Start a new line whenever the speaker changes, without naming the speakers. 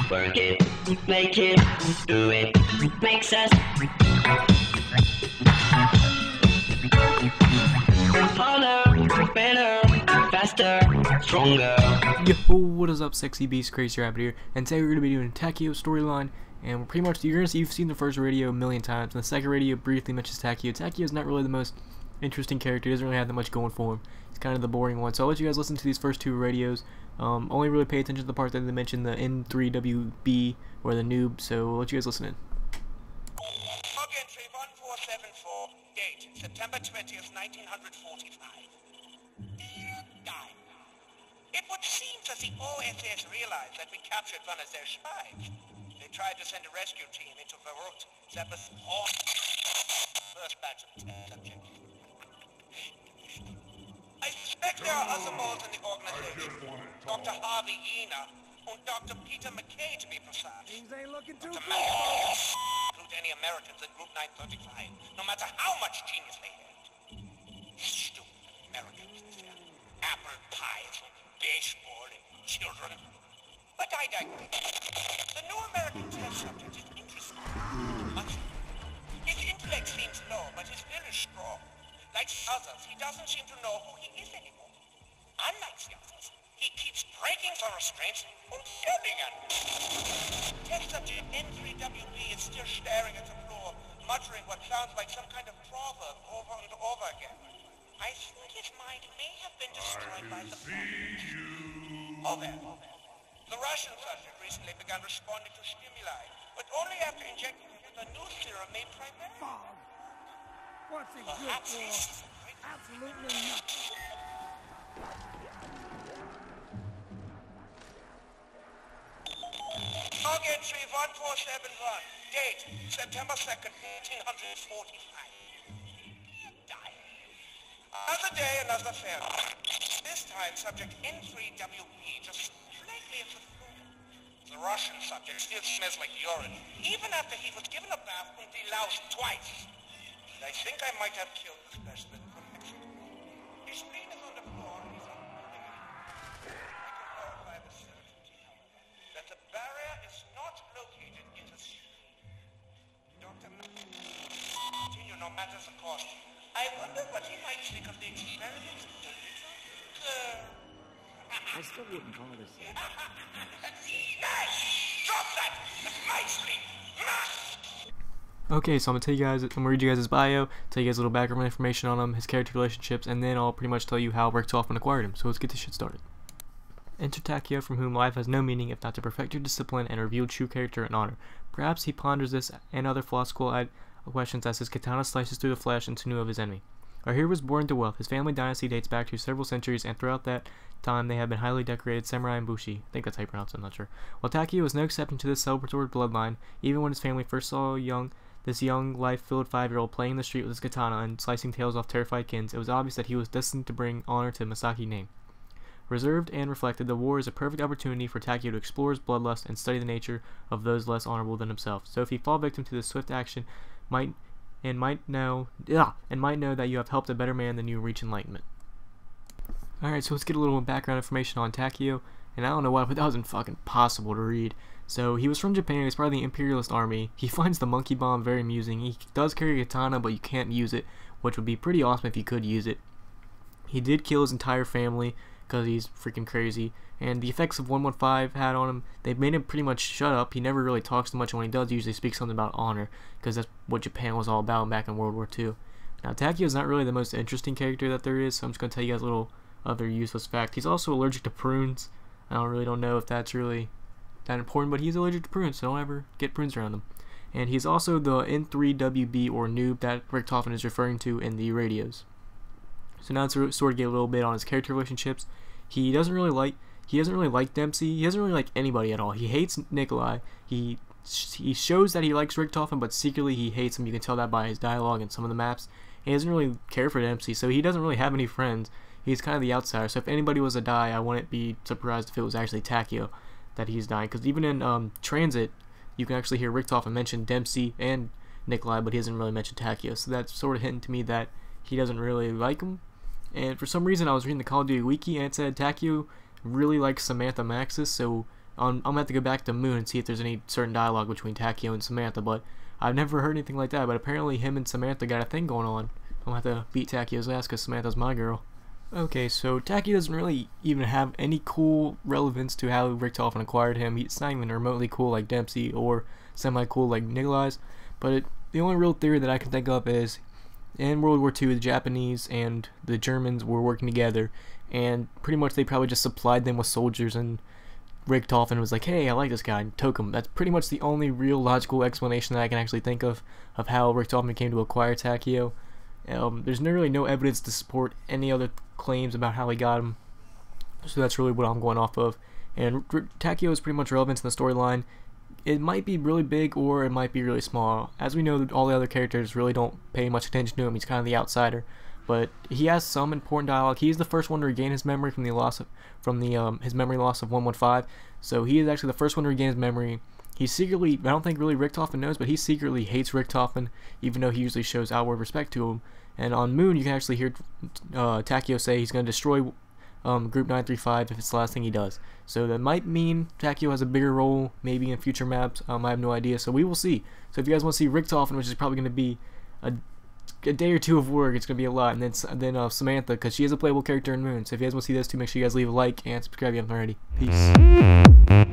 Work it, make it, do it, makes us harder, better, faster, stronger.
Yo, what is up, sexy beast, crazy rabbit here, and today we're going to be doing Takeo storyline, and we're pretty much, you've seen the first radio a million times, and the second radio briefly mentions Takeo. Takeo is not really the most interesting character, he doesn't really have that much going for him, he's kind of the boring one, so I'll let you guys listen to these first two radios. Only really pay attention to the part that they mention the N3WB, or the noob, so I'll let you guys listen in.
Log entry 1474, date September 20th, 1945. Die. It would seem that the OSS realized that we captured one of their spies. They tried to send a rescue team into Beirut. That was all. First batch of subjects. I suspect there are other moles in the organization. Dr. Harvey Ena and Dr. Peter McKay, to be precise.
Things ain't looking too
Dr.
good.
Include any Americans in Group 935, no matter how much genius they had. Stupid Americans, apple pies, baseball, and children. But I digress. The new American test subject is interesting. Much. His intellect seems low, but his will is strong. Like others, he doesn't seem to know who he is anymore. Unlike the others, he keeps breaking the restraints and yelling at me. Test subject N3WB is still staring at the floor, muttering what sounds like some kind of proverb over and over again. I think his mind may have been destroyed by the bomb. Oh, well. The Russian subject recently began responding to stimuli, but only after injecting him with a new serum made primarily.
Bomb. What's it good
Perhaps
for?
he's
Absolutely nothing.
Log entry 1471, date September 2nd, 1845. Die. Another day, another failure. This time, subject N3WB just slightly at the floor. The Russian subject still smells like urine, even after he was given a bath and deloused twice. And I think I might have killed the specimen from Mexico. His spleen is on the floor and he's unmoving. I can verify with certainty, however, that the barrier is not located in the spleen. Dr. Continue no matter the cost. I wonder what he might think of the experiments of the little girl.
I still wouldn't call this yet.
Nice! Drop that! That's my spleen!
Okay, so I'm gonna read you guys his bio, tell you guys a little background information on him, his character relationships, and then I'll pretty much tell you how Richtofen acquired him. So let's get this shit started. Enter Takeo, from whom life has no meaning if not to perfect your discipline and reveal true character and honor. Perhaps he ponders this and other philosophical questions as his katana slices through the flesh and sinew of his enemy. Our hero was born into wealth. His family dynasty dates back to several centuries, and throughout that time they have been highly decorated samurai and bushi. I think that's how you pronounce it, I'm not sure. While Takeo was no exception to this celebratory bloodline, even when his family first saw this young, life-filled 5-year-old playing in the street with his katana and slicing tails off terrified kins, it was obvious that he was destined to bring honor to Masaki's name. Reserved and reflected, the war is a perfect opportunity for Takeo to explore his bloodlust and study the nature of those less honorable than himself. So if he fall victim to this swift action, might know that you have helped a better man than you reach enlightenment. Alright, so let's get a little background information on Takeo, and I don't know why, but that was fucking impossible to read. So he was from Japan, he's part of the Imperialist Army. He finds the monkey bomb very amusing. He does carry a katana, but you can't use it, which would be pretty awesome if you could use it. He did kill his entire family, because he's freaking crazy. And the effects of 115 had on him, they made him pretty much shut up. He never really talks too much, and when he does, he usually speaks something about honor, because that's what Japan was all about back in World War II. Now, Takeo is not really the most interesting character that there is, so I'm just going to tell you guys a little other useless fact. He's also allergic to prunes. I don't know if that's really that important, but he's allergic to prunes, so don't ever get prunes around him. And he's also the N3WB, or noob, that Richtofen is referring to in the radios. So now to sort of get a little bit on his character relationships. He doesn't really like Dempsey. He doesn't really like anybody at all. He hates Nikolai. He shows that he likes Richtofen, but secretly he hates him. You can tell that by his dialogue and some of the maps. He doesn't really care for Dempsey, so he doesn't really have any friends. He's kind of the outsider. So if anybody was to die, I wouldn't be surprised if it was actually Takeo that he's dying. Because even in Transit, you can actually hear Richtofen mention Dempsey and Nikolai, but he doesn't really mention Takeo. So that's sort of hinting to me that he doesn't really like him. And for some reason, I was reading the Call of Duty wiki and it said Takeo really likes Samantha Maxis, so I'm gonna have to go back to Moon and see if there's any certain dialogue between Takeo and Samantha, but I've never heard anything like that. But apparently him and Samantha got a thing going on. I'm gonna have to beat Takeo's ass because Samantha's my girl. Okay, so Takeo doesn't really even have any cool relevance to how Richtofen acquired him. He's not even remotely cool like Dempsey or semi-cool like Nikolai's. But the only real theory that I can think of is in World War II, the Japanese and the Germans were working together, and pretty much they probably just supplied them with soldiers, and Richtofen was like, hey, I like this guy, and took him. That's pretty much the only real logical explanation that I can actually think of how Richtofen came to acquire Takeo. There's really no evidence to support any other claims about how he got him, so that's really what I'm going off of. And Takeo is pretty much relevant in the storyline. It might be really big or it might be really small. As we know, all the other characters really don't pay much attention to him. He's kind of the outsider, but he has some important dialogue. He's the first one to regain his memory from his memory loss of 115. So he is actually the first one to regain his memory. He secretly, I don't think really Richtofen knows, but he secretly hates Richtofen, even though he usually shows outward respect to him. And on Moon, you can actually hear Takeo say he's going to destroy Group 935 if it's the last thing he does. So that might mean Takeo has a bigger role maybe in future maps. I have no idea, so we will see. So if you guys want to see Richtofen, which is probably going to be a day or two of work, it's going to be a lot. And then Samantha, because she is a playable character in Moon. So if you guys want to see those two, make sure you guys leave a like and subscribe if you haven't already. Peace.